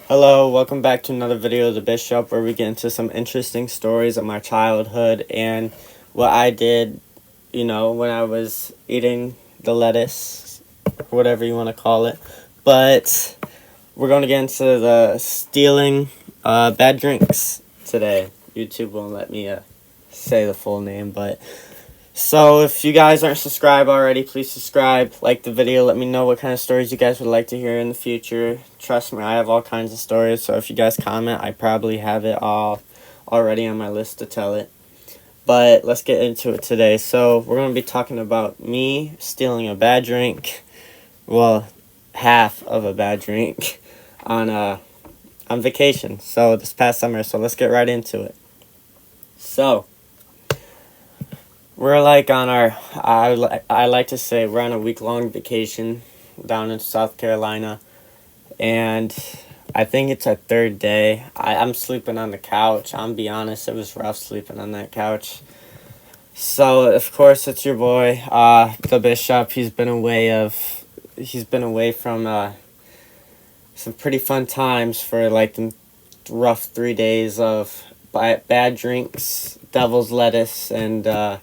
Hello, welcome back to another video of The Bishop, where we get into some interesting stories of my childhood and what I did, when I was eating the lettuce, whatever you want to call it. But we're going to get into the stealing bad drinks today. YouTube won't let me say the full name, but so if you guys aren't subscribed already, please subscribe, like the video, let me know what kind of stories you guys would like to hear in the future. Trust me, I have all kinds of stories, so if you guys comment, I probably have it all already on my list to tell it. But let's get into it today. So we're going to be talking about me stealing a bad drink, well, half of a bad drink, on vacation, so this past summer, so let's get right into it. So we're like on our, I like to say we're on a week-long vacation down in South Carolina, and I think it's our third day. I'm sleeping on the couch. I'm be honest, it was rough sleeping on that couch. So of course it's your boy, the Bishop. He's been away from some pretty fun times for like the rough 3 days of bad drinks, devil's lettuce, and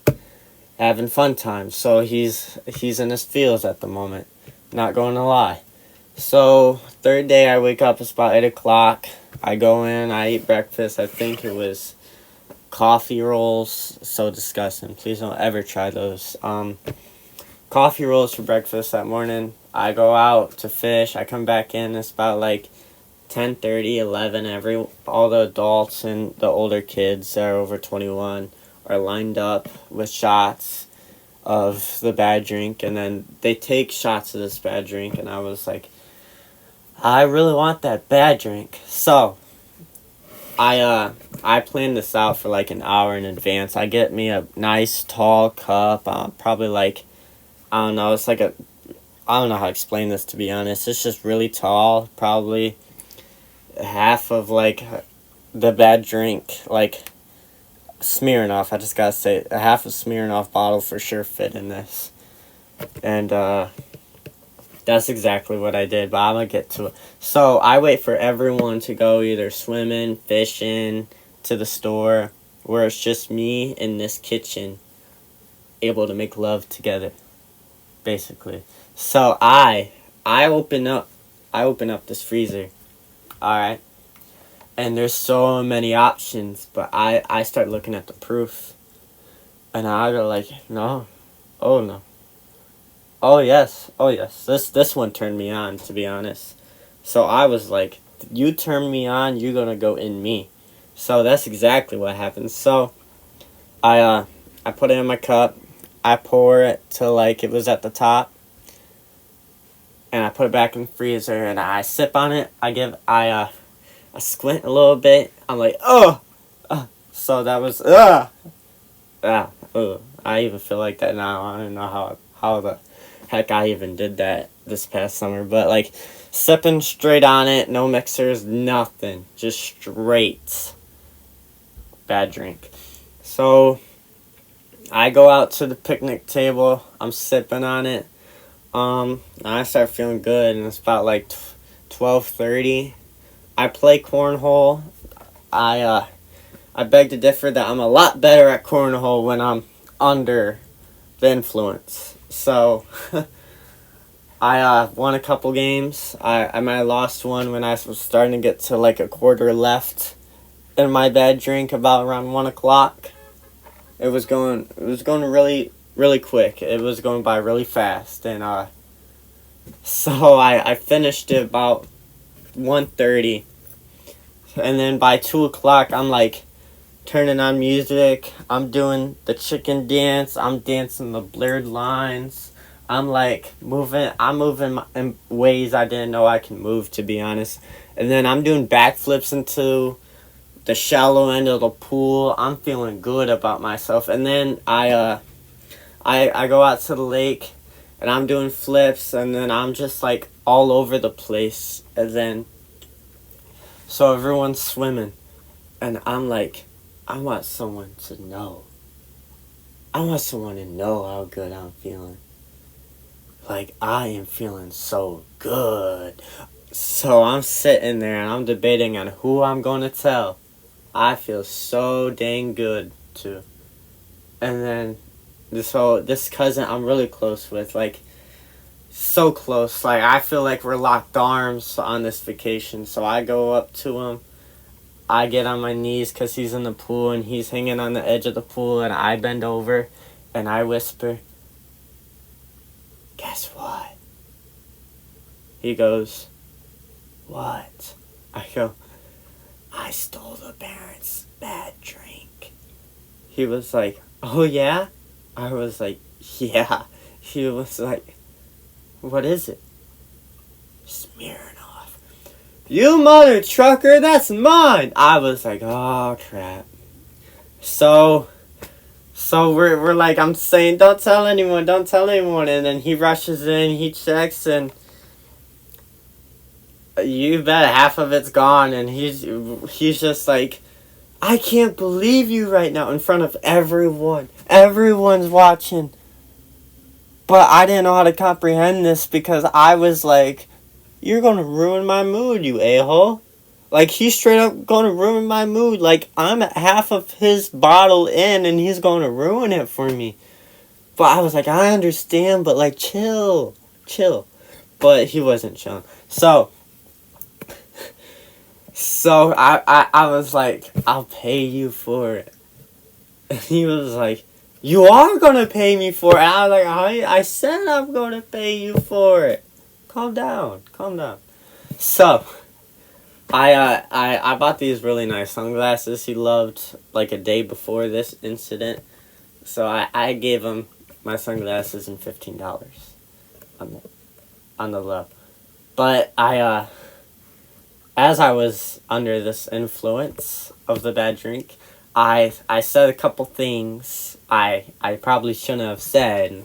having fun times. So he's in his feels at the moment. Not going to lie. So third day, I wake up. It's about 8 o'clock. I go in. I eat breakfast. I think it was coffee rolls. So disgusting. Please don't ever try those. Coffee rolls for breakfast that morning. I go out to fish. I come back in. It's about like 10:30, 11. All the adults and the older kids that are over 21 are lined up with shots of the bad drink, and then they take shots of this bad drink, and I was like, I really want that bad drink. So I planned this out for like an hour in advance. I get me a nice tall cup, probably like, I don't know, I don't know how to explain this, to be honest. It's just really tall, probably half of like the bad drink, like Smirnoff. I just gotta say, a half a Smirnoff bottle for sure fit in this. And that's exactly what I did, but I'm gonna get to it. So I wait for everyone to go either swimming, fishing, to the store, where it's just me in this kitchen, able to make love together, basically. So I open up this freezer, alright? And there's so many options, but I start looking at the proof, and I go like, no, oh no, oh yes, oh yes. This one turned me on, to be honest. So I was like, you turn me on, you're gonna go in me. So that's exactly what happened. So I put it in my cup, I pour it till like it was at the top, and I put it back in the freezer, and I sip on it. I squint a little bit. I'm like, oh. So that was I even feel like that now. I don't know how the heck I even did that this past summer, but like sipping straight on it, no mixers, nothing, just straight bad drink. So I go out to the picnic table. I'm sipping on it. I start feeling good, and it's about like 12:30. I play cornhole. I beg to differ that I'm a lot better at cornhole when I'm under the influence. So I won a couple games. I might have lost one when I was starting to get to like a quarter left in my bad drink, about around 1 o'clock. It was going really quick. It was going by really fast, and so I finished it about 1:30, and then by 2 o'clock I'm like turning on music. I'm doing the chicken dance. I'm dancing the blurred lines. I'm like moving. I'm moving in ways I didn't know I can move, to be honest. And then I'm doing backflips into the shallow end of the pool. I'm feeling good about myself. And then I go out to the lake, and I'm doing flips, and then I'm just like all over the place. And then so everyone's swimming, and I'm like, I want someone to know. I want someone to know how good I'm feeling. Like, I am feeling so good. So I'm sitting there and I'm debating on who I'm going to tell. I feel so dang good too. And then this cousin I'm really close with, like so close. Like I feel like we're locked arms on this vacation. So I go up to him. I get on my knees because he's in the pool and he's hanging on the edge of the pool, and I bend over and I whisper, "Guess what?" He goes, "What?" I go, "I stole the parents' bad drink." He was like, "Oh yeah?" I was like, "Yeah." He was like, "What is it?" "Smirnoff." "You mother trucker, that's mine!" I was like, "Oh crap." So we're like, I'm saying, don't tell anyone, don't tell anyone. And then he rushes in, he checks, and you bet half of it's gone. And he's just like, "I can't believe you right now," in front of everyone. Everyone's watching. But I didn't know how to comprehend this because I was like, "You're going to ruin my mood, you a-hole." Like, he's straight up going to ruin my mood. Like, I'm at half of his bottle in and he's going to ruin it for me. But I was like, I understand, but like, chill. But he wasn't chilling. So I was like, "I'll pay you for it." And he was like, "You are going to pay me for it." And I was like, I said I'm going to pay you for it. Calm down. So, I bought these really nice sunglasses he loved like a day before this incident. So I gave him my sunglasses and $15 on the low. But as I was under this influence of the bad drink, I said a couple things I probably shouldn't have said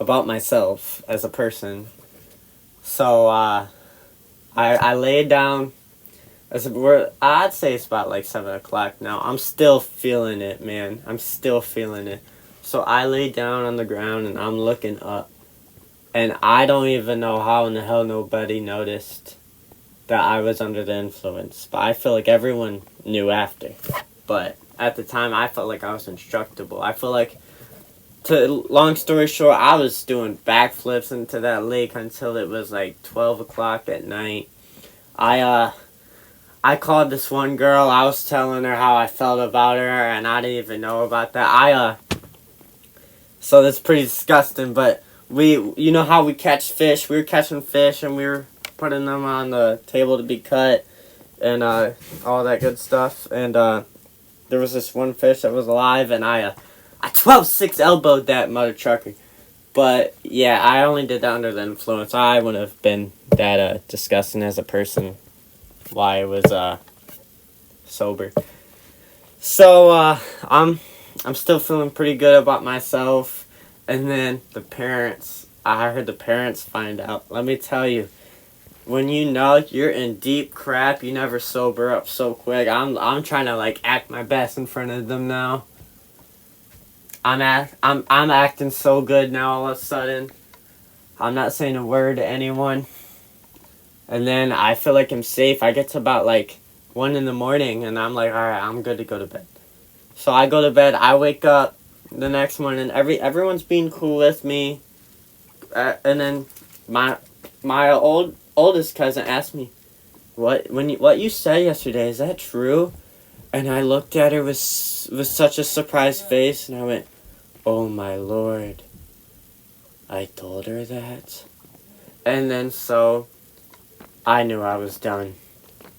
about myself as a person. So I laid down. I'd say it's about like 7 o'clock now. I'm still feeling it, man. I'm still feeling it. So I lay down on the ground and I'm looking up. And I don't even know how in the hell nobody noticed that I was under the influence. But I feel like everyone knew after. But at the time, I felt like I was indestructible. I feel like, long story short, I was doing backflips into that lake until it was like 12 o'clock at night. I called this one girl. I was telling her how I felt about her, and I didn't even know about that. So that's pretty disgusting, but you know how we catch fish? We were catching fish, and we were putting them on the table to be cut, and all that good stuff. And there was this one fish that was alive, and I 12-6 elbowed that mother trucker. But yeah, I only did that under the influence. I wouldn't have been that disgusting as a person while I was sober. So I'm still feeling pretty good about myself. And then I heard the parents find out. Let me tell you, when you know you're in deep crap, you never sober up so quick. I'm trying to like act my best in front of them now. I'm acting so good now all of a sudden. I'm not saying a word to anyone. And then I feel like I'm safe. I get to about like 1 in the morning and I'm like, alright, I'm good to go to bed. So I go to bed, I wake up the next morning, everyone's being cool with me. And then my oldest cousin asked me, what you said yesterday, is that true? And I looked at her with such a surprised face and I went, "Oh my Lord, I told her that." And then so I knew I was done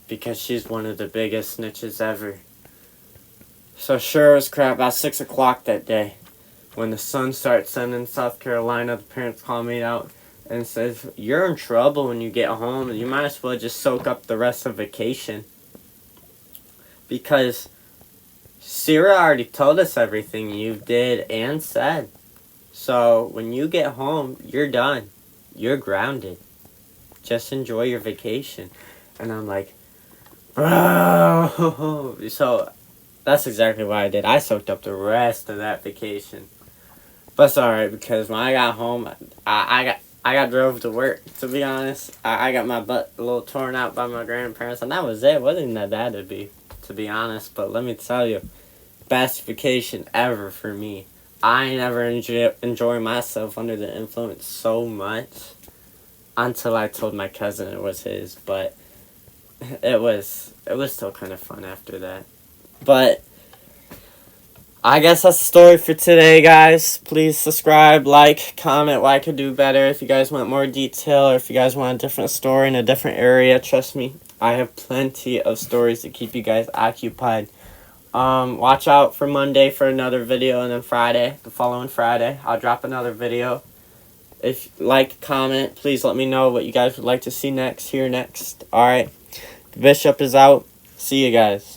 because she's one of the biggest snitches ever. So sure as crap, about 6 o'clock that day, when the sun starts setting in South Carolina, the parents call me out and says, "You're in trouble when you get home. You might as well just soak up the rest of vacation." Because Sarah already told us everything you did and said. So when you get home, you're done. You're grounded. Just enjoy your vacation. And I'm like, bro. So that's exactly what I did. I soaked up the rest of that vacation. But it's alright because when I got home, I got drove to work, to be honest. I got my butt a little torn out by my grandparents, and that was it. It wasn't even that bad to be honest. But let me tell you, best vacation ever for me. I never enjoy myself under the influence so much until I told my cousin it was his. But it was still kind of fun after that. But I guess that's the story for today, guys. Please subscribe, like, comment what I could do better. If you guys want more detail or if you guys want a different story in a different area, trust me, I have plenty of stories to keep you guys occupied. Watch out for Monday for another video, and then Friday, the following Friday, I'll drop another video. If like, comment, please let me know what you guys would like to see next, hear next. Alright, the Bishop is out. See you guys.